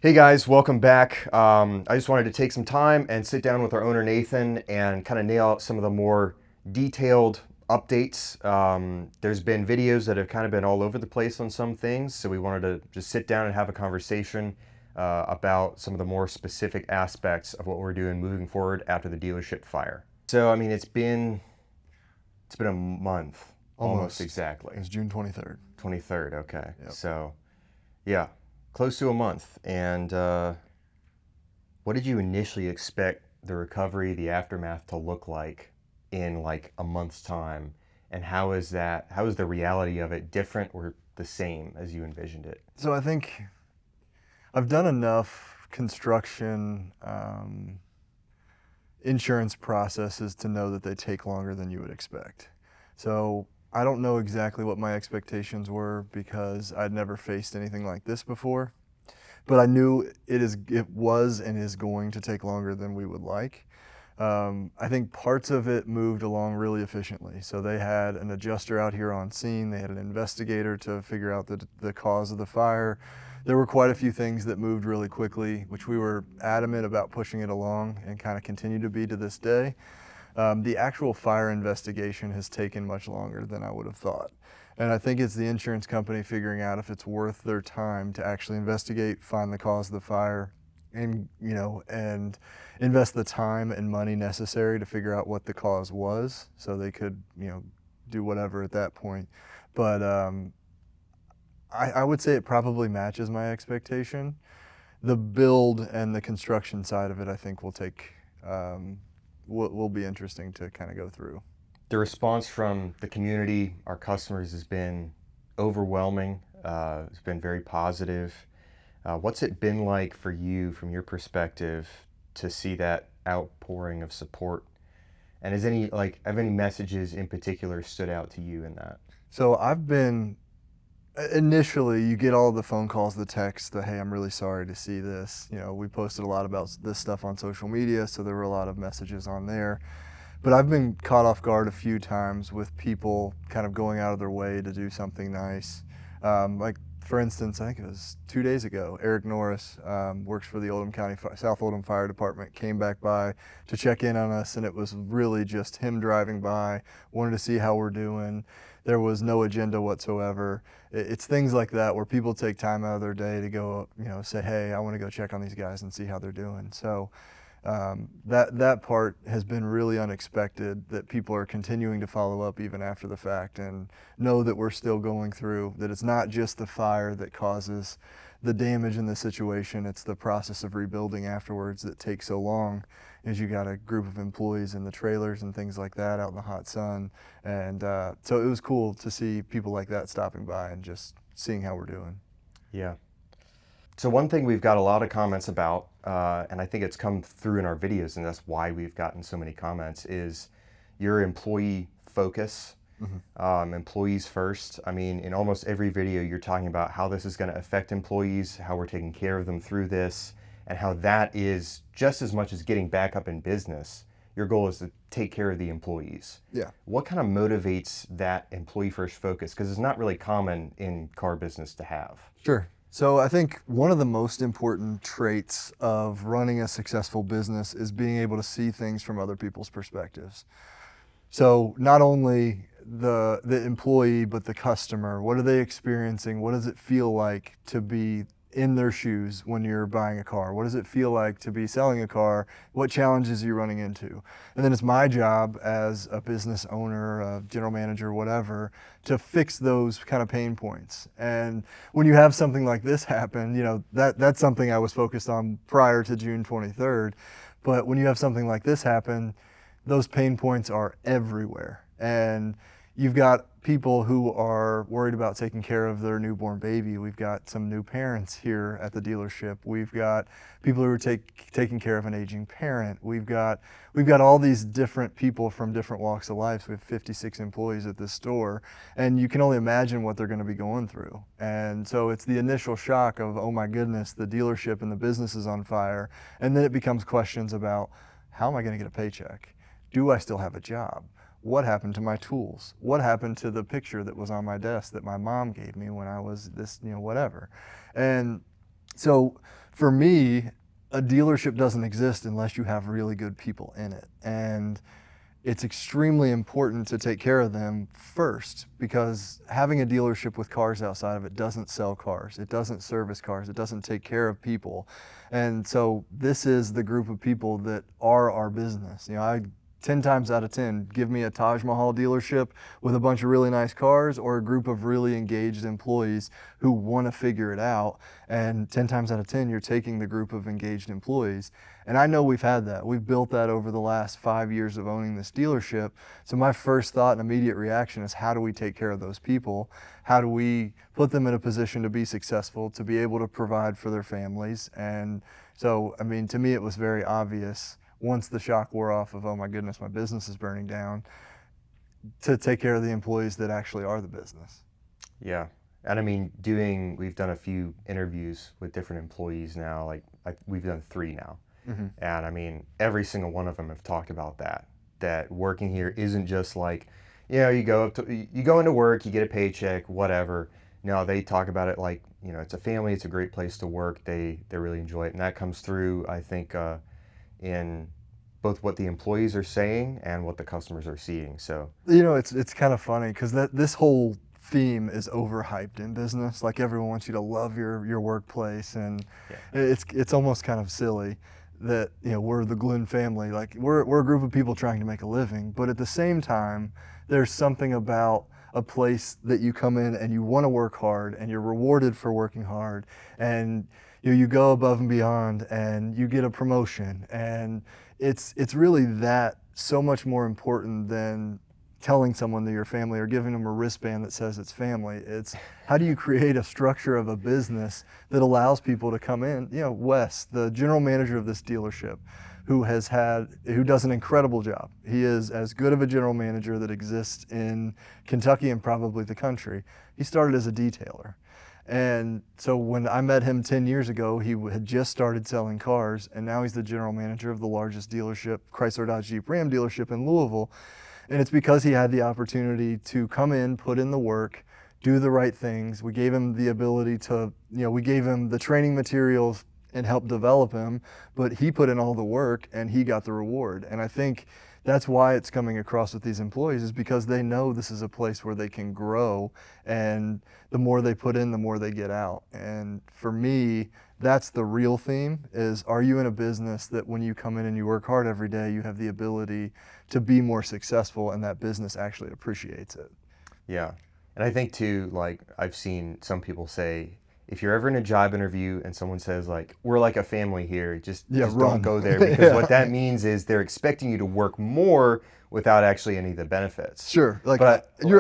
Hey guys, welcome back. I just wanted to take some time and sit down with our owner Nathan and kind of nail out some of the more detailed updates. There's been videos that have kind of been all over the place on some things, so we wanted to just sit down and have a conversation about some of the more specific aspects of what we're doing moving forward after the dealership fire. So, I mean, it's been a month, almost exactly. It was June 23rd. 23rd, okay. Yep. So, yeah, close to a month. And what did you initially expect the recovery, the aftermath to look like in like a month's time? And how is the reality of it different or the same as you envisioned it? So I think I've done enough construction insurance processes to know that they take longer than you would expect. So I don't know exactly what my expectations were because I'd never faced anything like this before, but I knew it was and is going to take longer than we would like. I think parts of it moved along really efficiently. So they had an adjuster out here on scene. They had an investigator to figure out the cause of the fire. There were quite a few things that moved really quickly, which we were adamant about pushing it along and kind of continue to be to this day. The actual fire investigation has taken much longer than I would have thought. And I think it's the insurance company figuring out if it's worth their time to actually investigate, find the cause of the fire, and invest the time and money necessary to figure out what the cause was, so they could do whatever at that point. But I would say it probably matches my expectation. The build and the construction side of it, I think, will be interesting to kind of go through. The response from the community, our customers, has been overwhelming. It's been very positive. What's it been like for you, from your perspective, to see that outpouring of support? And have any messages in particular stood out to you in that? So initially you get all the phone calls, the texts, hey, I'm really sorry to see this. We posted a lot about this stuff on social media, so there were a lot of messages on there. But I've been caught off guard a few times with people kind of going out of their way to do something nice. Like, for instance, I think it was 2 days ago, Eric Norris, works for the South Oldham Fire Department, came back by to check in on us, and it was really just him driving by, wanted to see how we're doing. There was no agenda whatsoever. It's things like that where people take time out of their day to go, say, hey, I want to go check on these guys and see how they're doing. So that part has been really unexpected, that people are continuing to follow up even after the fact and know that we're still going through, that it's not just the fire that causes the damage in the situation, it's the process of rebuilding afterwards that takes so long, as you got a group of employees in the trailers and things like that out in the hot sun. And so it was cool to see people like that stopping by and just seeing how we're doing. Yeah. So one thing we've got a lot of comments about, and I think it's come through in our videos, and that's why we've gotten so many comments, is your employee focus. Employees first. I mean, in almost every video, you're talking about how this is going to affect employees, how we're taking care of them through this, and how that is just as much as getting back up in business. Your goal is to take care of the employees. Yeah. What kind of motivates that employee first focus? Because it's not really common in car business to have. Sure. So I think one of the most important traits of running a successful business is being able to see things from other people's perspectives. So not only the employee, but the customer. What are they experiencing? What does it feel like to be in their shoes when you're buying a car? What does it feel like to be selling a car? What challenges are you running into? And then it's my job as a business owner, a general manager, whatever, to fix those kind of pain points. And when you have something like this happen, that's something I was focused on prior to June 23rd. But when you have something like this happen, those pain points are everywhere. And you've got people who are worried about taking care of their newborn baby. We've got some new parents here at the dealership. We've got people who are taking care of an aging parent. We've got all these different people from different walks of life. We have 56 employees at this store, and you can only imagine what they're going to be going through. And so it's the initial shock of, oh my goodness, the dealership and the business is on fire. And then it becomes questions about, how am I going to get a paycheck? Do I still have a job? What happened to my tools? What happened to the picture that was on my desk that my mom gave me when I was this, whatever? And so for me, a dealership doesn't exist unless you have really good people in it. And it's extremely important to take care of them first, because having a dealership with cars outside of it doesn't sell cars. It doesn't service cars. It doesn't take care of people. And so this is the group of people that are our business. You know, I 10 times out of 10, give me a Taj Mahal dealership with a bunch of really nice cars, or a group of really engaged employees who want to figure it out. And 10 times out of 10, you're taking the group of engaged employees. And I know we've had that. We've built that over the last 5 years of owning this dealership. So my first thought and immediate reaction is, how do we take care of those people? How do we put them in a position to be successful, to be able to provide for their families? And so, I mean, to me, it was very obvious, once the shock wore off of, oh my goodness, my business is burning down, to take care of the employees that actually are the business. Yeah. And I mean, we've done a few interviews with different employees now, we've done 3 now. Mm-hmm. And I mean, every single one of them have talked about that working here isn't just like, you know, you go into work, you get a paycheck, whatever. No, they talk about it like, you know, it's a family, it's a great place to work. They really enjoy it. And that comes through, I think, in both what the employees are saying and what the customers are seeing. So, you know, it's kind of funny, because this whole theme is overhyped in business. Like, everyone wants you to love your workplace, and yeah, it's almost kind of silly that, you know, we're the Glenn family. Like, we're a group of people trying to make a living, but at the same time, there's something about a place that you come in and you want to work hard, and you're rewarded for working hard, and you go above and beyond, and you get a promotion, and it's really that so much more important than telling someone that you're family or giving them a wristband that says it's family. It's, how do you create a structure of a business that allows people to come in? You know, Wes, the general manager of this dealership, who does an incredible job. He is as good of a general manager that exists in Kentucky and probably the country. He started as a detailer. And so when I met him 10 years ago, he had just started selling cars, and now he's the general manager of the largest dealership, Chrysler Dodge Jeep Ram dealership in Louisville. And it's because he had the opportunity to come in, put in the work, do the right things. We gave him the ability to, we gave him the training materials and helped develop him, but he put in all the work and he got the reward. And I think that's why it's coming across with these employees, is because they know this is a place where they can grow, and the more they put in, the more they get out. And for me, that's the real theme, is, are you in a business that when you come in and you work hard every day, you have the ability to be more successful, and that business actually appreciates it? Yeah. And I think too, like, I've seen some people say, if you're ever in a job interview and someone says, like, we're like a family here, just don't go there, because what that means is they're expecting you to work more without actually any of the benefits. Sure. Like,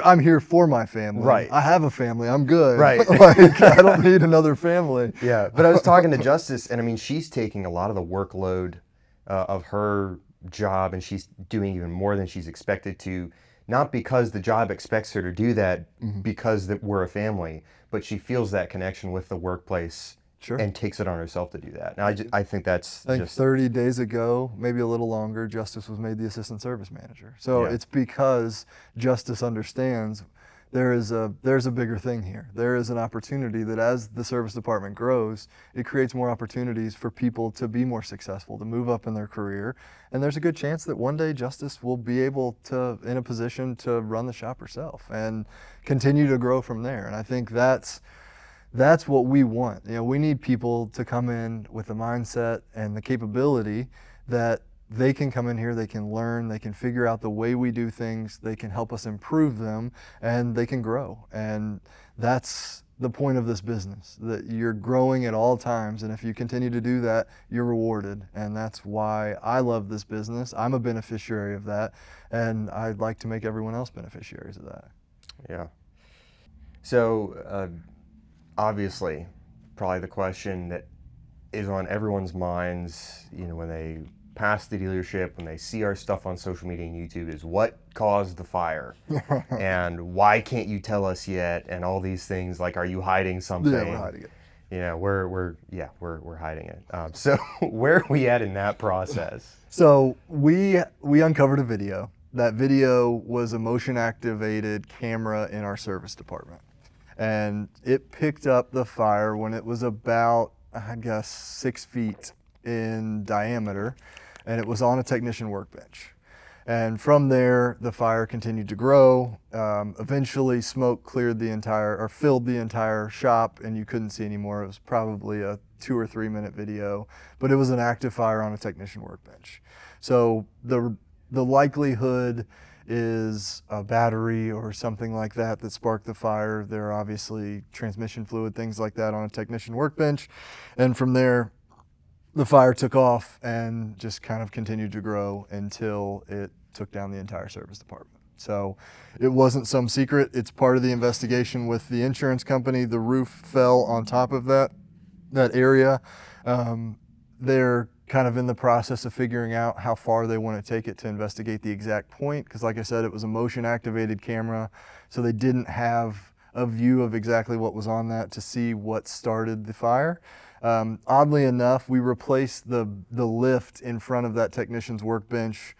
I'm here for my family. Right. I have a family. I'm good. Right. Like, I don't need another family. Yeah. But I was talking to Justice, and I mean, she's taking a lot of the workload of her job, and she's doing even more than she's expected to. Not because the job expects her to do that, because we're a family, but she feels that connection with the workplace, sure, and takes it on herself to do that. And I think that's I think 30 days ago, maybe a little longer, Justice was made the assistant service manager. So it's because Justice understands there's a bigger thing here. There is an opportunity that, as the service department grows, it creates more opportunities for people to be more successful, to move up in their career. And there's a good chance that one day Justice will be able to, in a position to run the shop herself and continue to grow from there. And I think that's what we want. We need people to come in with the mindset and the capability that they can come in here, they can learn, they can figure out the way we do things, they can help us improve them, and they can grow. And that's the point of this business, that you're growing at all times, and if you continue to do that, you're rewarded. And that's why I love this business. I'm a beneficiary of that, and I'd like to make everyone else beneficiaries of that. Yeah. So, obviously, probably the question that is on everyone's minds, when they pass the dealership, when they see our stuff on social media and YouTube, is what caused the fire? And why can't you tell us yet? And all these things, like, are you hiding something? Yeah, we're hiding it. We're hiding it. So where are we at in that process? So we uncovered a video. That video was a motion activated camera in our service department. And it picked up the fire when it was about I guess, 6 feet in diameter, and it was on a technician workbench. And from there, the fire continued to grow. Eventually, smoke cleared the entire, or filled the entire shop, and you couldn't see anymore. It was probably a 2 or 3 minute video, but it was an active fire on a technician workbench. So the likelihood is a battery or something like that sparked the fire. There are obviously transmission fluid, things like that on a technician workbench. And from there, the fire took off and just kind of continued to grow until it took down the entire service department. So it wasn't some secret. It's part of the investigation with the insurance company. The roof fell on top of that area. They're kind of in the process of figuring out how far they want to take it to investigate the exact point. Because like I said, it was a motion activated camera. So they didn't have a view of exactly what was on that to see what started the fire. Oddly enough, we replaced the lift in front of that technician's workbench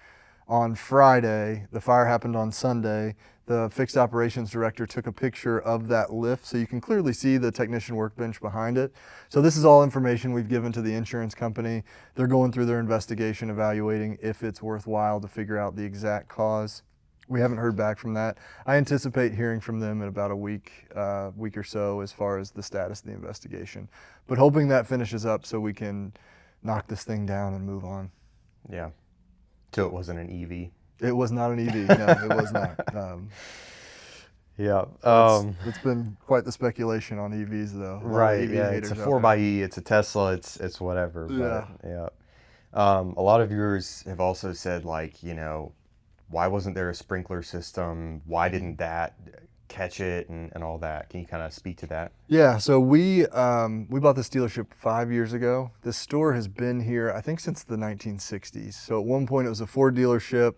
on Friday. The fire happened on Sunday. The fixed operations director took a picture of that lift, so you can clearly see the technician workbench behind it. So this is all information we've given to the insurance company. They're going through their investigation, evaluating if it's worthwhile to figure out the exact cause. We haven't heard back from that. I anticipate hearing from them in about a week or so as far as the status of the investigation. But hoping that finishes up so we can knock this thing down and move on. Yeah. So it wasn't an EV. It was not an EV. No, it was not. Yeah. It's been quite the speculation on EVs, though. Right. Yeah. It's a 4xe. It's a Tesla. It's whatever. Yeah. But, yeah. A lot of viewers have also said, like, you know, why wasn't there a sprinkler system? Why didn't that catch it and all that? Can you kind of speak to that? Yeah, so we bought this dealership 5 years ago. This store has been here, I think, since the 1960s. So at one point it was a Ford dealership.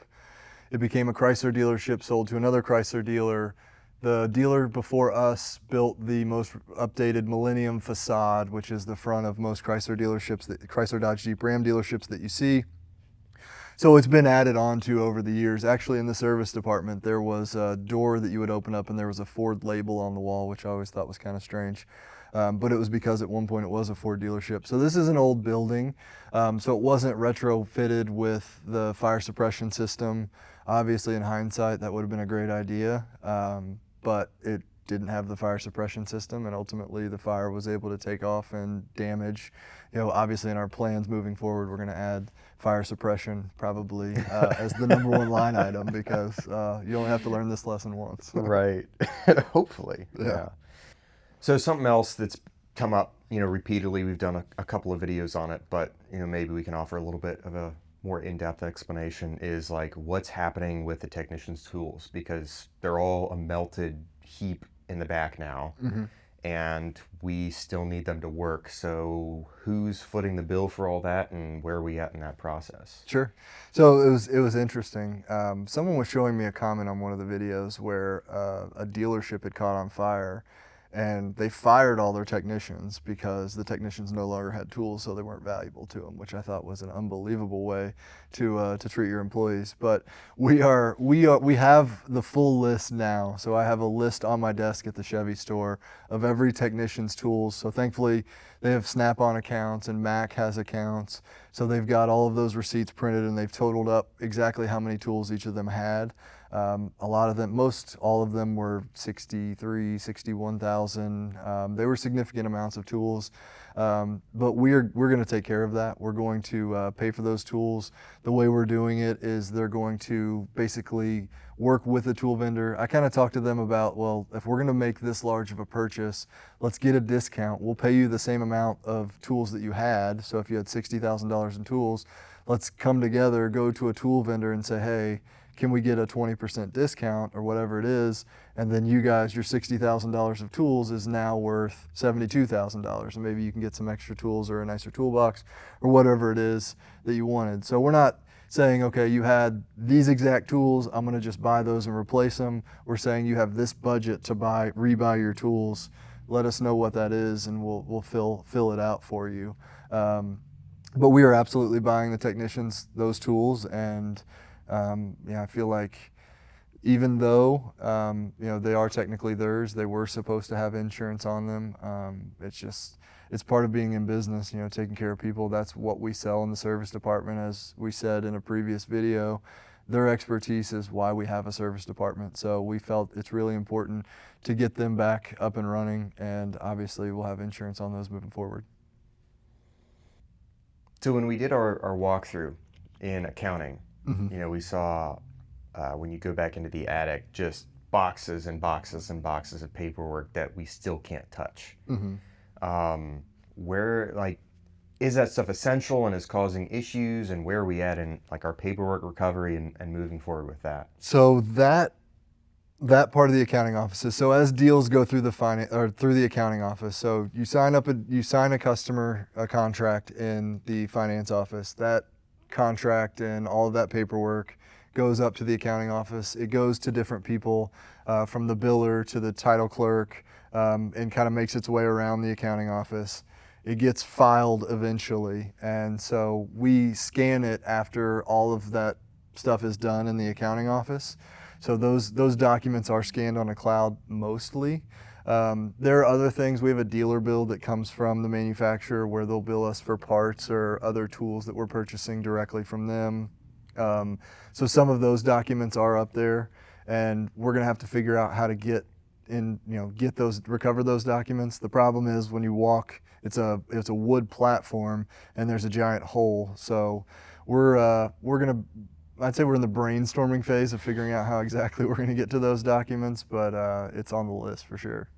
It became a Chrysler dealership, sold to another Chrysler dealer. The dealer before us built the most updated Millennium facade, which is the front of most Chrysler dealerships, the Chrysler Dodge Jeep Ram dealerships that you see. So it's been added on to over the years. Actually, in the service department, there was a door that you would open up and there was a Ford label on the wall, which I always thought was kind of strange. But it was because at one point it was a Ford dealership. So this is an old building. So it wasn't retrofitted with the fire suppression system. Obviously, in hindsight, that would have been a great idea. But it didn't have the fire suppression system, and ultimately the fire was able to take off and damage. You know, obviously in our plans moving forward, we're going to add fire suppression probably as the #1 line item, because you only have to learn this lesson once. Right. Hopefully. Yeah. So something else that's come up, you know, repeatedly, we've done a couple of videos on it, but, you know, maybe we can offer a little bit of a more in-depth explanation, is like what's happening with the technician's tools, because they're all a melted heap in the back now. Mm-hmm. And we still need them to work. So who's footing the bill for all that, and where are we at in that process? Sure. So it was interesting. Someone was showing me a comment on one of the videos where a dealership had caught on fire, and they fired all their technicians because the technicians no longer had tools, so they weren't valuable to them, which I thought was an unbelievable way to treat your employees. But we have the full list now. So I have a list on my desk at the Chevy store of every technician's tools. So thankfully they have Snap-on accounts and Mac has accounts. So they've got all of those receipts printed, and they've totaled up exactly how many tools each of them had. A lot of them, all of them were 63, 61,000. They were significant amounts of tools, but we're going to take care of that. We're going to pay for those tools. The way we're doing it is they're going to basically work with a tool vendor. I kind of talked to them about, well, if we're going to make this large of a purchase, let's get a discount. We'll pay you the same amount of tools that you had. So if you had $60,000 in tools, let's come together, go to a tool vendor and say, hey, can we get a 20% discount or whatever it is? And then you guys, your $60,000 of tools is now worth $72,000. And maybe you can get some extra tools or a nicer toolbox or whatever it is that you wanted. So we're not saying, okay, you had these exact tools, I'm gonna just buy those and replace them. We're saying you have this budget to rebuy your tools. Let us know what that is and we'll fill it out for you. But we are absolutely buying the technicians those tools, and I feel like even though you know, they are technically theirs, they were supposed to have insurance on them. It's it's part of being in business, you know, taking care of people. That's what we sell in the service department. As we said in a previous video, their expertise is why we have a service department. So we felt it's really important to get them back up and running, and obviously we'll have insurance on those moving forward. So when we did our walkthrough in accounting, Mm-hmm. you know, we saw when you go back into the attic, just boxes and boxes and boxes of paperwork that we still can't touch. Mm-hmm. Where, like, is that stuff essential and is causing issues, and where are we at in like our paperwork recovery and moving forward with that? So that part of the accounting offices. So as deals go through the finance or through the accounting office, so you sign a customer a contract in the finance office. That contract and all of that paperwork goes up to the accounting office. It goes to different people, from the biller to the title clerk, and kind of makes its way around the accounting office. It gets filed eventually, and so we scan it after all of that stuff is done in the accounting office. So those documents are scanned on a cloud mostly. There are other things. We have a dealer bill that comes from the manufacturer where they'll bill us for parts or other tools that we're purchasing directly from them. So some of those documents are up there, and we're gonna have to figure out how to recover those documents. The problem is when you walk, it's a wood platform and there's a giant hole. So I'd say we're in the brainstorming phase of figuring out how exactly we're gonna get to those documents, but it's on the list for sure.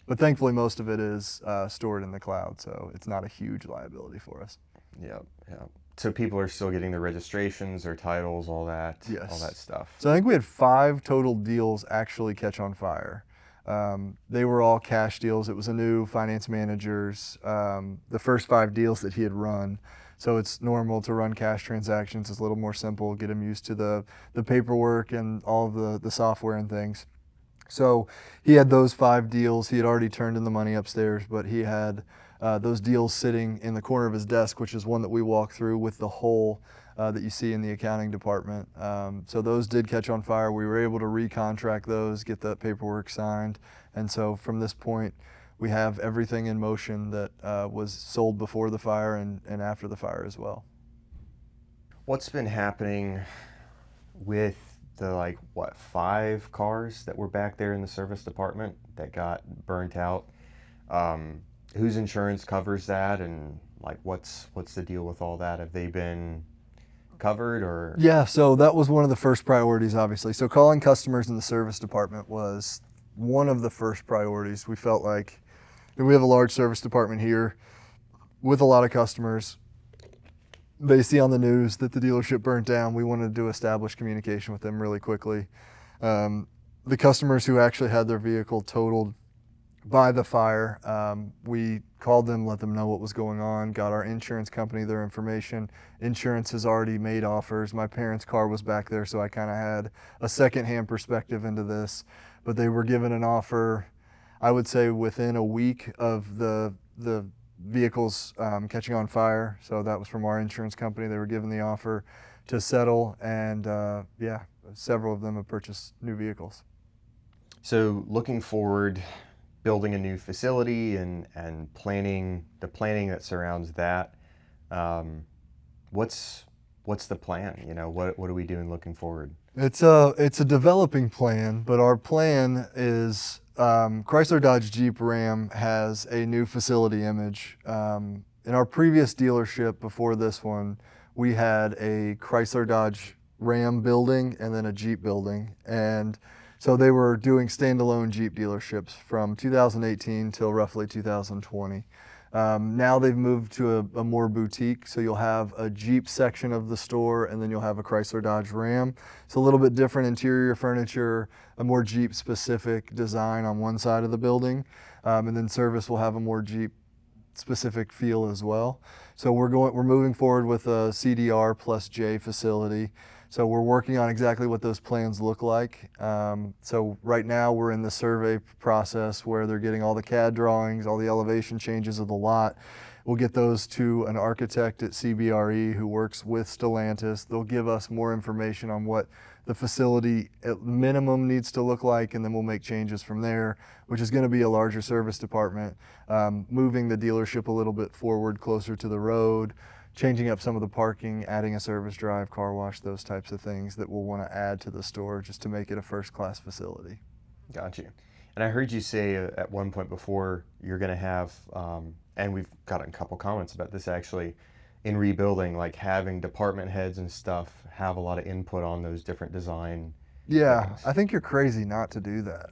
But thankfully most of it is stored in the cloud, so it's not a huge liability for us. Yeah, yeah. So people are still getting their registrations, their titles, all that, Yes. all that stuff. So I think we had 5 total deals actually catch on fire. They were all cash deals. It was a new finance manager's, the first 5 deals that he had run. So it's normal to run cash transactions. It's a little more simple, get him used to the paperwork and all of the software and things. So he had those 5 deals. He had already turned in the money upstairs, but he had those deals sitting in the corner of his desk, which is one that we walk through with the hole that you see in the accounting department. So those did catch on fire. We were able to recontract those, get that paperwork signed. And so from this point, we have everything in motion that was sold before the fire and after the fire as well. What's been happening with the 5 cars that were back there in the service department that got burnt out? Whose insurance covers that, and what's the deal with all that? Have they been covered or? Yeah, so that was one of the first priorities, obviously. So calling customers in the service department was one of the first priorities. We felt like we have a large service department here with a lot of customers. They see on the news that the dealership burnt down. We wanted to establish communication with them really quickly. The customers who actually had their vehicle totaled by the fire, we called them, let them know what was going on, got our insurance company their information. Insurance has already made offers. My parents' car was back there, so I kind of had a secondhand perspective into this. But they were given an offer, I would say within a week of the vehicles catching on fire. So that was from our insurance company. They were given the offer to settle, and yeah, several of them have purchased new vehicles. So looking forward, building a new facility and planning that surrounds that, what's the plan? You know, what are we doing looking forward? It's a developing plan, but our plan is Chrysler Dodge Jeep Ram has a new facility image. In our previous dealership before this one, we had a Chrysler Dodge Ram building and then a Jeep building, and so they were doing standalone Jeep dealerships from 2018 till roughly 2020. Now they've moved to a more boutique, so you'll have a Jeep section of the store and then you'll have a Chrysler Dodge Ram. It's a little bit different interior furniture, a more Jeep specific design on one side of the building, and then service will have a more Jeep specific feel as well. So we're moving forward with a CDR plus J facility. So we're working on exactly what those plans look like. So right now we're in the survey process where they're getting all the CAD drawings, all the elevation changes of the lot. We'll get those to an architect at CBRE who works with Stellantis. They'll give us more information on what the facility at minimum needs to look like, and then we'll make changes from there, which is going to be a larger service department, moving the dealership a little bit forward, closer to the road, changing up some of the parking, adding a service drive, car wash, those types of things that we'll want to add to the store just to make it a first-class facility. Got you. And I heard you say at one point before you're going to have, and we've gotten a couple comments about this actually, in rebuilding, like having department heads and stuff have a lot of input on those different design. Yeah, things. I think you're crazy not to do that.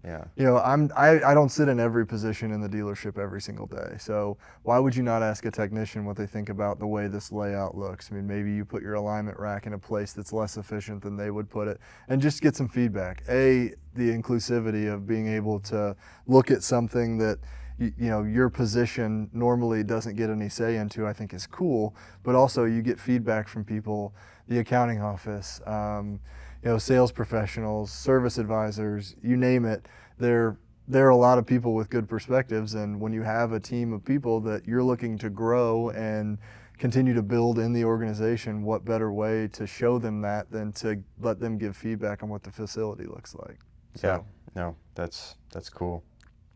Yeah. You know, I don't sit in every position in the dealership every single day. So why would you not ask a technician what they think about the way this layout looks? I mean, maybe you put your alignment rack in a place that's less efficient than they would put it, and just get some feedback. The inclusivity of being able to look at something that you know your position normally doesn't get any say into, I think is cool. But also you get feedback from people, the accounting office, you know, sales professionals, service advisors, you name it. There are a lot of people with good perspectives, and when you have a team of people that you're looking to grow and continue to build in the organization, what better way to show them that than to let them give feedback on what the facility looks like. So. Yeah, no, that's cool.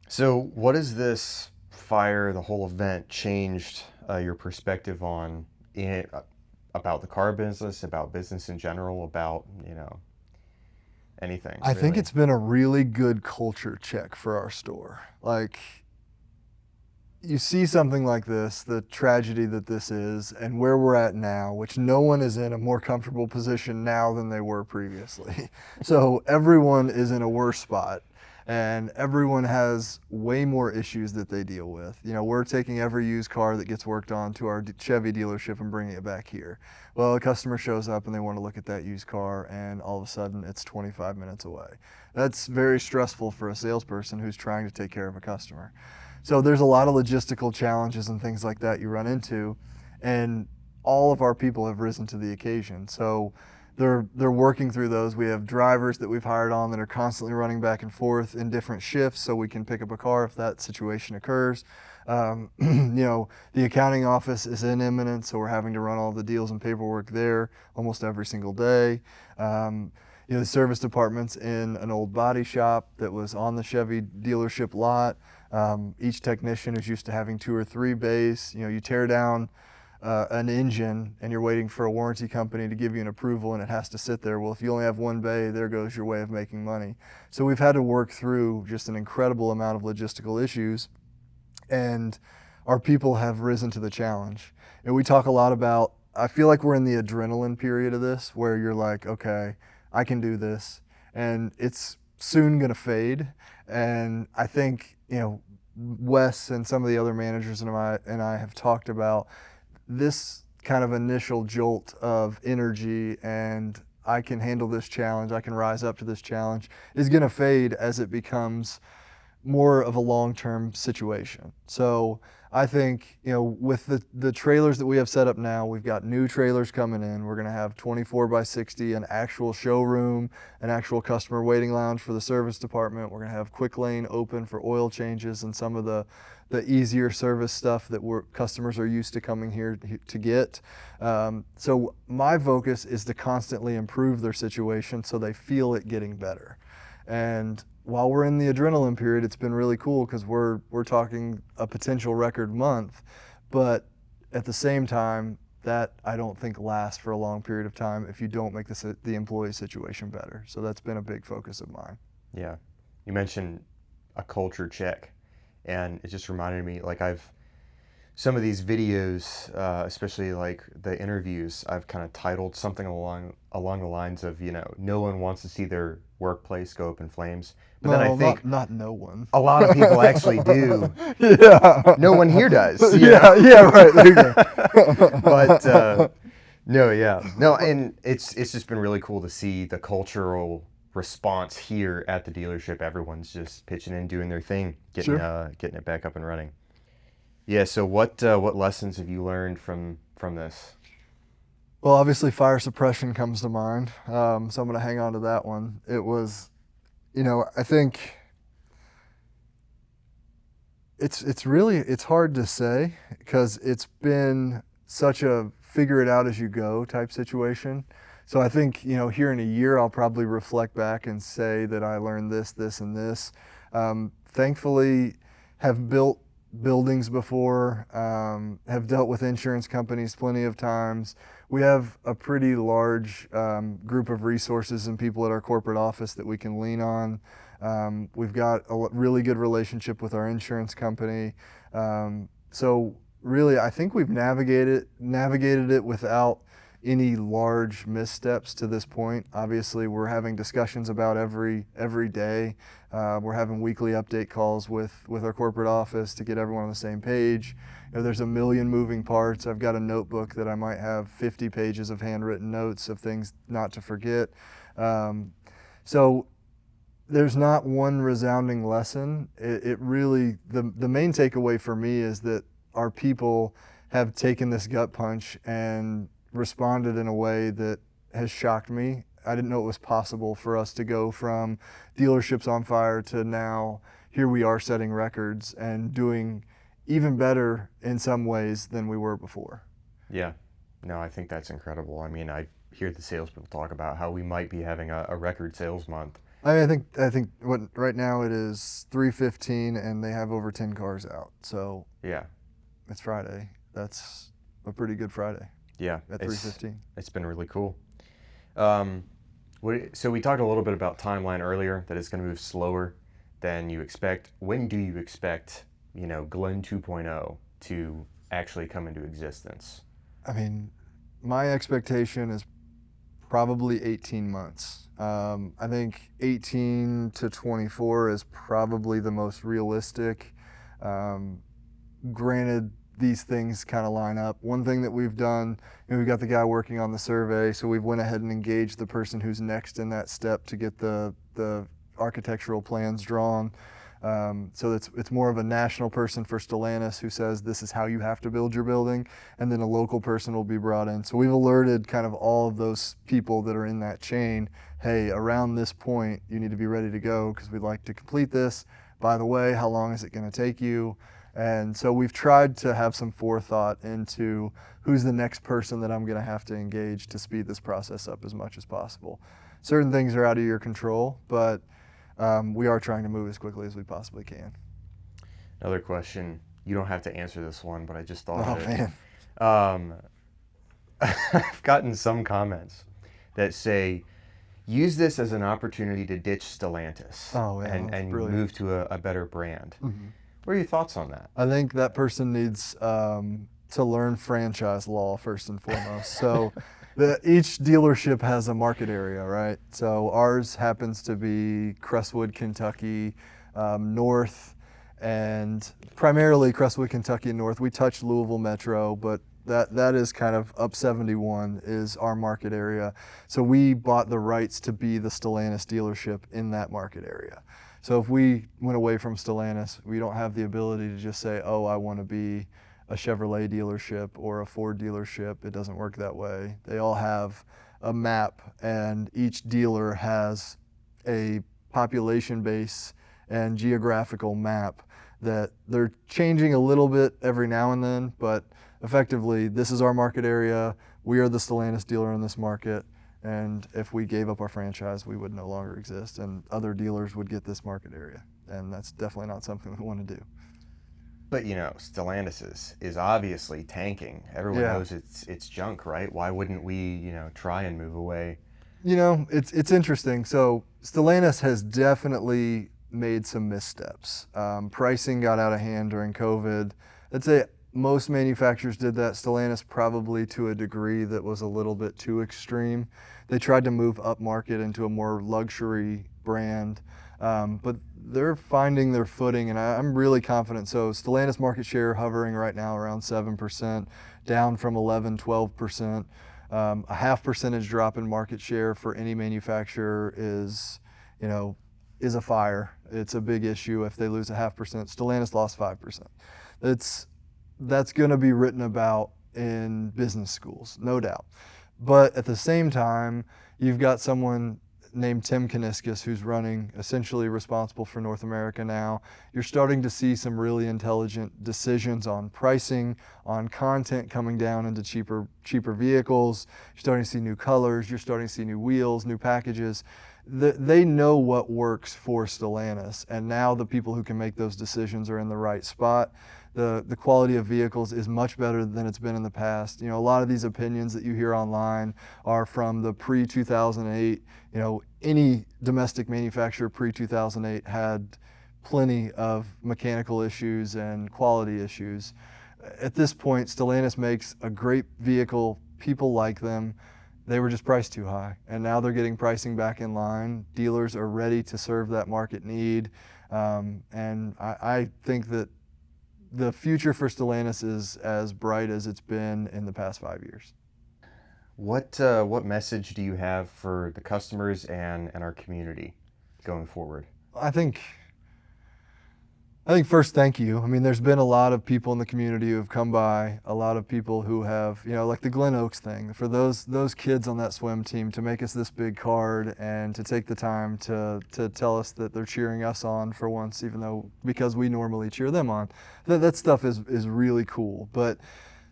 So what has this fire, the whole event, changed your perspective on about the car business, about business in general, about, you know, anything? I think it's been a really good culture check for our store. Like, you see something like this, the tragedy that this is, and where we're at now, which no one is in a more comfortable position now than they were previously. So everyone is in a worse spot, and everyone has way more issues that they deal with. You know, we're taking every used car that gets worked on to our Chevy dealership and bringing it back here. Well, a customer shows up and they want to look at that used car, and all of a sudden it's 25 minutes away. That's very stressful for a salesperson who's trying to take care of a customer. So there's a lot of logistical challenges and things like that you run into, and all of our people have risen to the occasion. So they're working through those. We have drivers that we've hired on that are constantly running back and forth in different shifts so we can pick up a car if that situation occurs. You know, the accounting office is in imminent, so we're having to run all the deals and paperwork there almost every single day. You know, the service department's in an old body shop that was on the Chevy dealership lot. Each technician is used to having 2 or 3 bays. You know, you tear down an engine and you're waiting for a warranty company to give you an approval and it has to sit there. Well, if you only have 1 bay, there goes your way of making money. So we've had to work through just an incredible amount of logistical issues, and our people have risen to the challenge. And we talk a lot about, I feel like we're in the adrenaline period of this where you're like, okay, I can do this, and it's soon gonna fade. And I think, you know, Wes and some of the other managers and I have talked about this kind of initial jolt of energy and I can handle this challenge, I can rise up to this challenge, is going to fade as it becomes more of a long-term situation. So I think, you know, with the trailers that we have set up now, we've got new trailers coming in. We're going to have 24 by 60, an actual showroom, an actual customer waiting lounge for the service department. We're going to have quick lane open for oil changes and some of the easier service stuff that customers are used to coming here to get. So my focus is to constantly improve their situation so they feel it getting better. And while we're in the adrenaline period, it's been really cool because we're talking a potential record month, but at the same time, that I don't think lasts for a long period of time if you don't make the employee situation better. So that's been a big focus of mine. Yeah, you mentioned a culture check, and it just reminded me, like, some of these videos, especially like the interviews, I've kind of titled something along the lines of, you know, no one wants to see their workplace go up in flames. But then I think not no one. A lot of people actually do. Yeah. No one here does. Yeah, right. There you go. But no, and it's just been really cool to see the cultural response here at the dealership. Everyone's just pitching in, doing their thing, getting it back up and running. Yeah. So what lessons have you learned from this? Well, obviously fire suppression comes to mind. So I'm going to hang on to that one. It was, you know, I think It's hard to say because it's been such a figure it out as you go type situation. So I think, here in a year, I'll probably reflect back and say that I learned this, this, and this. Thankfully, have built buildings before, have dealt with insurance companies plenty of times. We have a pretty large group of resources and people at our corporate office that we can lean on. We've got a really good relationship with our insurance company. So really, I think we've navigated it without any large missteps to this point. Obviously, we're having discussions about every day. We're having weekly update calls with our corporate office to get everyone on the same page. There's a million moving parts. I've got a notebook that I might have 50 pages of handwritten notes of things not to forget. So there's not one resounding lesson. It really, the main takeaway for me is that our people have taken this gut punch and responded in a way that has shocked me. I didn't know it was possible for us to go from dealerships on fire to now here we are setting records and doing even better in some ways than we were before. Yeah, no, I think that's incredible. I mean, I hear the salespeople talk about how we might be having a record sales month. I think what right now it is 3:15 and they have over 10 cars out. So yeah, it's Friday. That's a pretty good Friday. Yeah, at 3:15. It's been really cool. So we talked a little bit about timeline earlier, that it's going to move slower than you expect. When do you expect, Glenn 2.0 to actually come into existence? I mean, my expectation is probably 18 months. I think 18 to 24 is probably the most realistic. Granted, these things kind of line up. One thing that we've done, we've got the guy working on the survey, so we've went ahead and engaged the person who's next in that step to get the architectural plans drawn. So it's more of a national person for Stellantis who says this is how you have to build your building, and then a local person will be brought in. So we've alerted kind of all of those people that are in that chain, hey, around this point you need to be ready to go because we'd like to complete this. By the way, how long is it going to take you? And so we've tried to have some forethought into who's the next person that I'm going to have to engage to speed this process up as much as possible. Certain things are out of your control, but we are trying to move as quickly as we possibly can. Another question. You don't have to answer this one, but I just thought of it. Man. I've gotten some comments that say, use this as an opportunity to ditch Stellantis and move to a better brand. Mm-hmm. What are your thoughts on that? I think that person needs to learn franchise law first and foremost. So each dealership has a market area, right? So ours happens to be Crestwood, Kentucky, north, and primarily Crestwood, Kentucky north. We touch Louisville Metro, but that is kind of up 71 is our market area. So we bought the rights to be the Stellantis dealership in that market area. So if we went away from Stellantis, we don't have the ability to just say, oh, I want to be a Chevrolet dealership or a Ford dealership. It doesn't work that way. They all have a map, and each dealer has a population base and geographical map that they're changing a little bit every now and then, but effectively, this is our market area. We are the Stellantis dealer in this market. And if we gave up our franchise, we would no longer exist, and other dealers would get this market area. And that's definitely not something we want to do. But Stellantis is obviously tanking. Everyone knows it's junk, right? Why wouldn't we, try and move away? It's interesting. So Stellantis has definitely made some missteps. Pricing got out of hand during COVID. I'd say most manufacturers did that. Stellantis probably to a degree that was a little bit too extreme. They tried to move up market into a more luxury brand, but they're finding their footing, and I'm really confident. So Stellantis market share hovering right now around 7%, down from 11, 12%. A half percentage drop in market share for any manufacturer is a fire. It's a big issue if they lose a half percent. Stellantis lost 5%. That's going to be written about in business schools, no doubt. But at the same time, you've got someone named Tim Kaniskis, who's running, essentially responsible for North America now. You're starting to see some really intelligent decisions on pricing, on content coming down into cheaper vehicles. You're starting to see new colors. You're starting to see new wheels, new packages. They know what works for Stellantis, and now the people who can make those decisions are in the right spot. The quality of vehicles is much better than it's been in the past. You know, a lot of these opinions that you hear online are from the pre-2008. You know, any domestic manufacturer pre-2008 had plenty of mechanical issues and quality issues. At this point, Stellantis makes a great vehicle. People like them. They were just priced too high, and now they're getting pricing back in line. Dealers are ready to serve that market need, and I think that the future for Stellantis is as bright as it's been in the past 5 years. What message do you have for the customers and our community going forward? I think first, thank you. I mean, there's been a lot of people in the community who have come by, a lot of people who have, you know, like the Glen Oaks thing, for those kids on that swim team to make us this big card and to take the time to tell us that they're cheering us on for once, even though, because we normally cheer them on. That stuff is really cool. But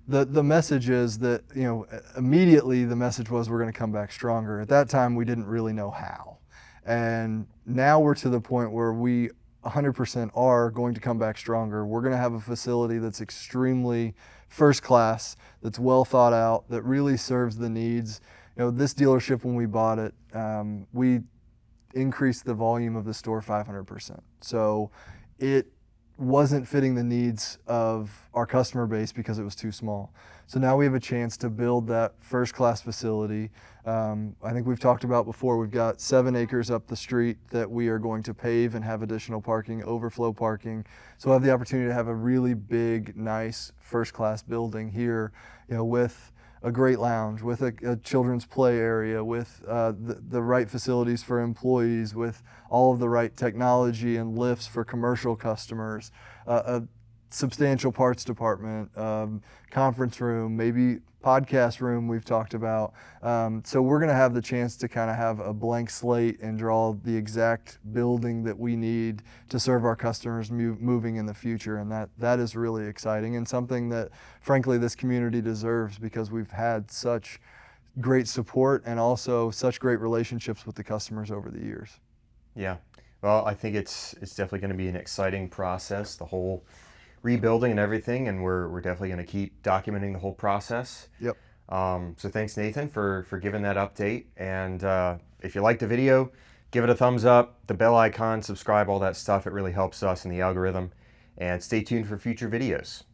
the message is that, you know, immediately the message was we're going to come back stronger. At that time, we didn't really know how. And now we're to the point where we 100% are going to come back stronger. We're going to have a facility that's extremely first class, that's well thought out, that really serves the needs. You know, this dealership, when we bought it, we increased the volume of the store 500%. So it wasn't fitting the needs of our customer base because it was too small. So now we have a chance to build that first class facility. I think we've talked about before, we've got 7 acres up the street that we are going to pave and have additional parking, overflow parking. So we'll have the opportunity to have a really big, nice first class building here, you know, with a great lounge, with a children's play area, with the right facilities for employees, with all of the right technology and lifts for commercial customers, a substantial parts department, conference room, maybe podcast room we've talked about. So we're going to have the chance to kind of have a blank slate and draw the exact building that we need to serve our customers moving in the future. And that is really exciting and something that, frankly, this community deserves, because we've had such great support and also such great relationships with the customers over the years. Yeah, well, I think it's definitely going to be an exciting process, the whole rebuilding and everything, and we're definitely going to keep documenting the whole process. Yep. So thanks, Nathan, for giving that update. And if you liked the video, give it a thumbs up, the bell icon, subscribe, all that stuff. It really helps us in the algorithm. And stay tuned for future videos.